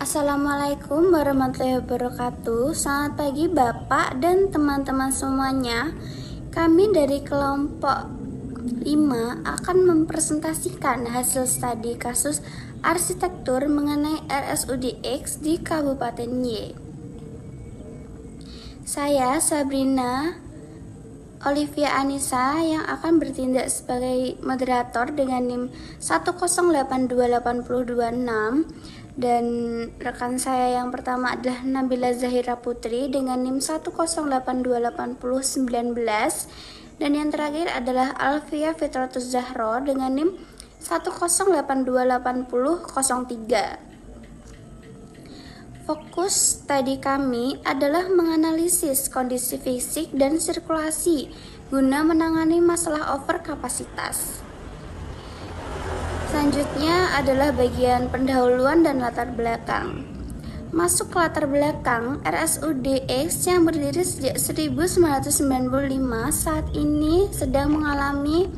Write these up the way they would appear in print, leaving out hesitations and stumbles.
Assalamualaikum warahmatullahi wabarakatuh. Selamat pagi Bapak dan teman-teman semuanya. Kami dari kelompok 5 akan mempresentasikan hasil studi kasus arsitektur mengenai RSUD X di Kabupaten Y. Saya Sabrina Olivia Anissa yang akan bertindak sebagai moderator dengan NIM 1082826 dan rekan saya yang pertama adalah Nabila Zahira Putri dengan NIM 1082819 dan yang terakhir adalah Alfia Fitratus Zahro dengan NIM 108288003. Fokus studi kami adalah menganalisis kondisi fisik dan sirkulasi guna menangani masalah overkapasitas. Selanjutnya adalah bagian pendahuluan dan latar belakang. Masuk ke latar belakang, RSUD X yang berdiri sejak 1995 saat ini sedang mengalami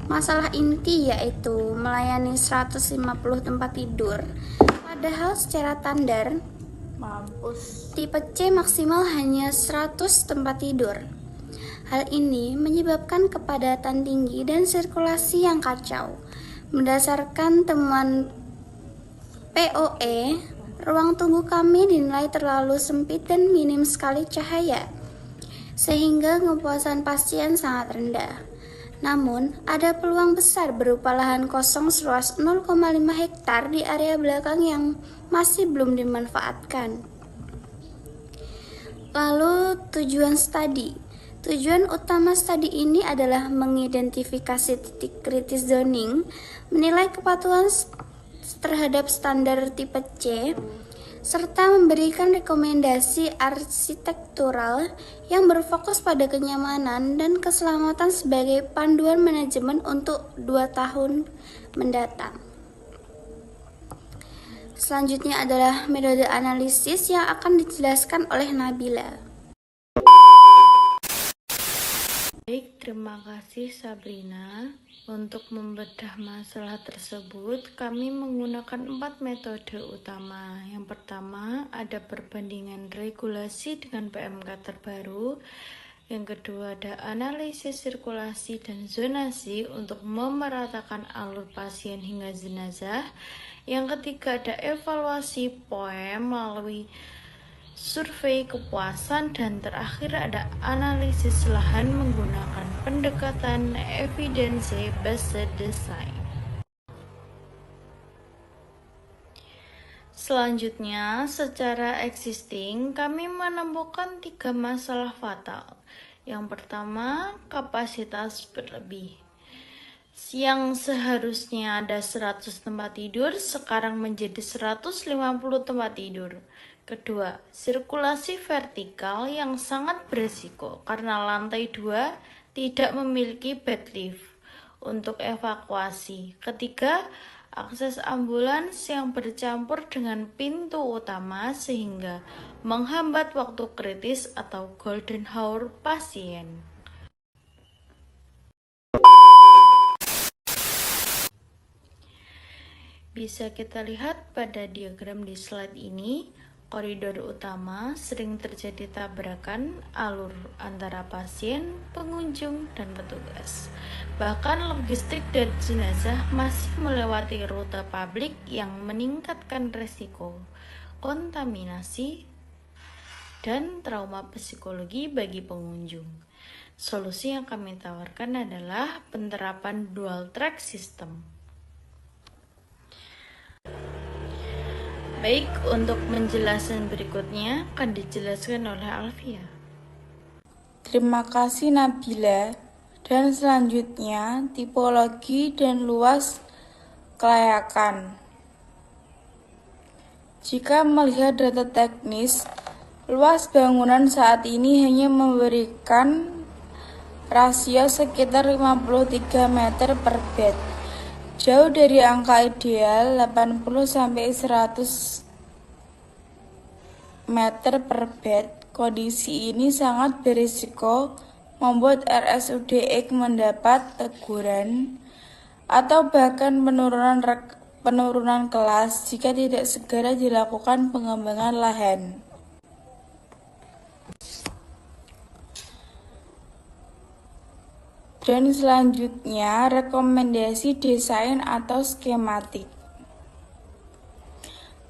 masalah inti, yaitu melayani 150 tempat tidur. Padahal secara standar tipe C maksimal hanya 100 tempat tidur. Hal ini menyebabkan kepadatan tinggi dan sirkulasi yang kacau. Berdasarkan temuan POE, ruang tunggu kami dinilai terlalu sempit dan minim sekali cahaya, sehingga kepuasan pasien sangat rendah. Namun, ada peluang besar berupa lahan kosong seluas 0,5 hektar di area belakang yang masih belum dimanfaatkan. Lalu, tujuan studi. Tujuan utama studi ini adalah mengidentifikasi titik kritis zoning, menilai kepatuhan terhadap standar tipe C, serta memberikan rekomendasi arsitektural yang berfokus pada kenyamanan dan keselamatan sebagai panduan manajemen untuk 2 tahun mendatang. Selanjutnya adalah metode analisis yang akan dijelaskan oleh Nabila. Baik, terima kasih Sabrina. Untuk membedah masalah tersebut, kami menggunakan 4 metode utama. Yang pertama, ada perbandingan regulasi dengan PMK terbaru. Yang kedua, ada analisis sirkulasi dan zonasi untuk memeratakan alur pasien hingga jenazah. Yang ketiga, ada evaluasi POEM melalui survei kepuasan, dan terakhir ada analisis lahan menggunakan pendekatan evidence based design. Selanjutnya, secara existing kami menemukan 3 masalah fatal. Yang pertama, kapasitas berlebih. Yang seharusnya ada 100 tempat tidur sekarang menjadi 150 tempat tidur. Kedua, sirkulasi vertikal yang sangat berisiko karena lantai 2 tidak memiliki backlift untuk evakuasi. Ketiga, akses ambulans yang bercampur dengan pintu utama sehingga menghambat waktu kritis atau golden hour pasien. Bisa kita lihat pada diagram di slide ini, koridor utama sering terjadi tabrakan alur antara pasien, pengunjung, dan petugas. Bahkan logistik dan jenazah masih melewati rute publik yang meningkatkan resiko kontaminasi dan trauma psikologi bagi pengunjung. Solusi yang kami tawarkan adalah penerapan dual track system. Baik, untuk penjelasan berikutnya akan dijelaskan oleh Alfia. Terima kasih Nabila. Dan selanjutnya, tipologi dan luas kelayakan. Jika melihat data teknis, luas bangunan saat ini hanya memberikan rasio sekitar 53 meter per bed. Jauh dari angka ideal 80-100 meter per bed. Kondisi ini sangat berisiko membuat RSUD X mendapat teguran atau bahkan penurunan kelas jika tidak segera dilakukan pengembangan lahan. Dan selanjutnya, rekomendasi desain atau skematik.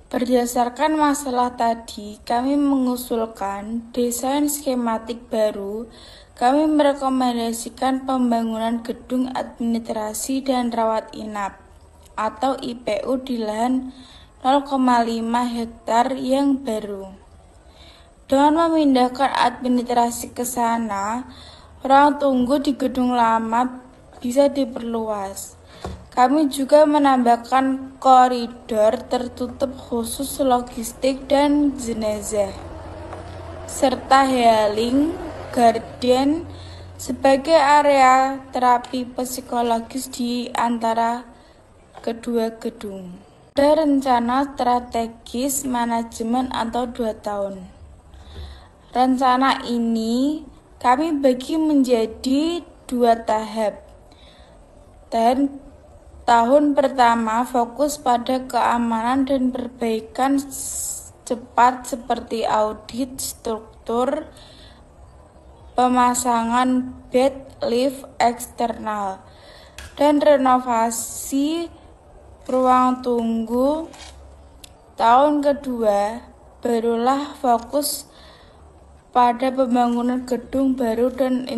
Berdasarkan masalah tadi, kami mengusulkan desain skematik baru. Kami merekomendasikan pembangunan gedung administrasi dan rawat inap atau IPU di lahan 0,5 hektar yang baru. Dengan memindahkan administrasi ke sana, ruang tunggu di gedung lama bisa diperluas. Kami juga menambahkan koridor tertutup khusus logistik dan jenazah, serta healing garden sebagai area terapi psikologis di antara kedua gedung. Ada rencana strategis manajemen atau 2 tahun. Rencana ini kami bagi menjadi 2 tahap. Tahun pertama fokus pada keamanan dan perbaikan cepat seperti audit struktur, pemasangan bed lift eksternal, dan renovasi ruang tunggu. Tahun kedua barulah fokus pada pembangunan gedung baru dan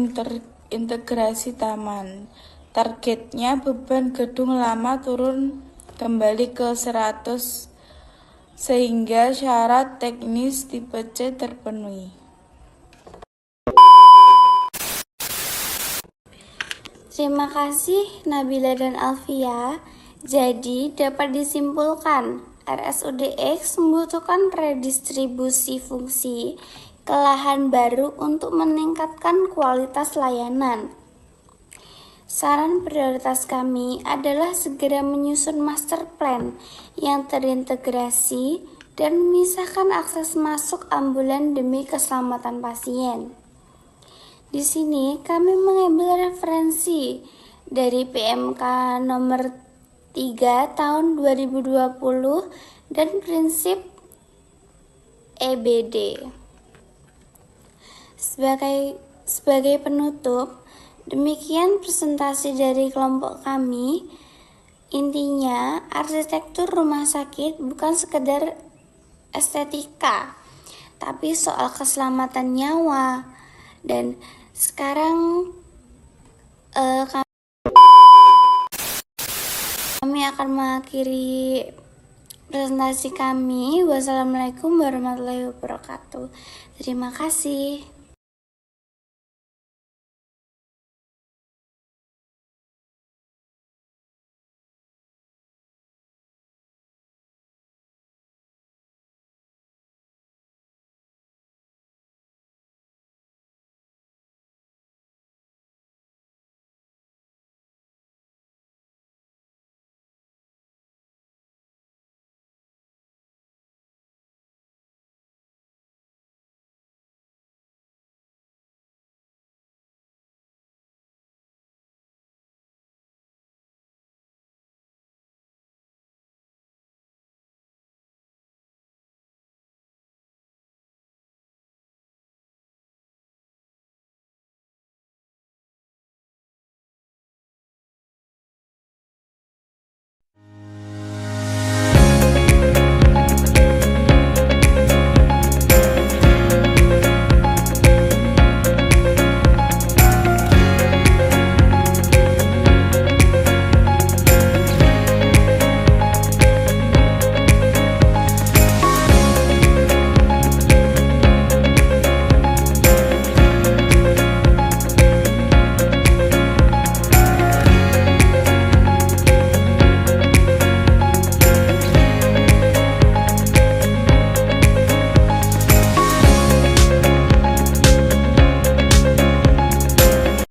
integrasi taman. Targetnya beban gedung lama turun kembali ke 100 sehingga syarat teknis tipe C terpenuhi. Terima kasih Nabila dan Alfia. Jadi dapat disimpulkan RSUD X membutuhkan redistribusi fungsi ke lahan baru untuk meningkatkan kualitas layanan. Saran prioritas kami adalah segera menyusun master plan yang terintegrasi dan memisahkan akses masuk ambulan demi keselamatan pasien. Di sini kami mengambil referensi dari PMK nomor 3 tahun 2020 dan prinsip EBD. Sebagai penutup, demikian presentasi dari kelompok kami. Intinya, arsitektur rumah sakit bukan sekedar estetika, tapi soal keselamatan nyawa. Dan sekarang kami akan mengakhiri presentasi kami. Wassalamualaikum warahmatullahi wabarakatuh. Terima kasih.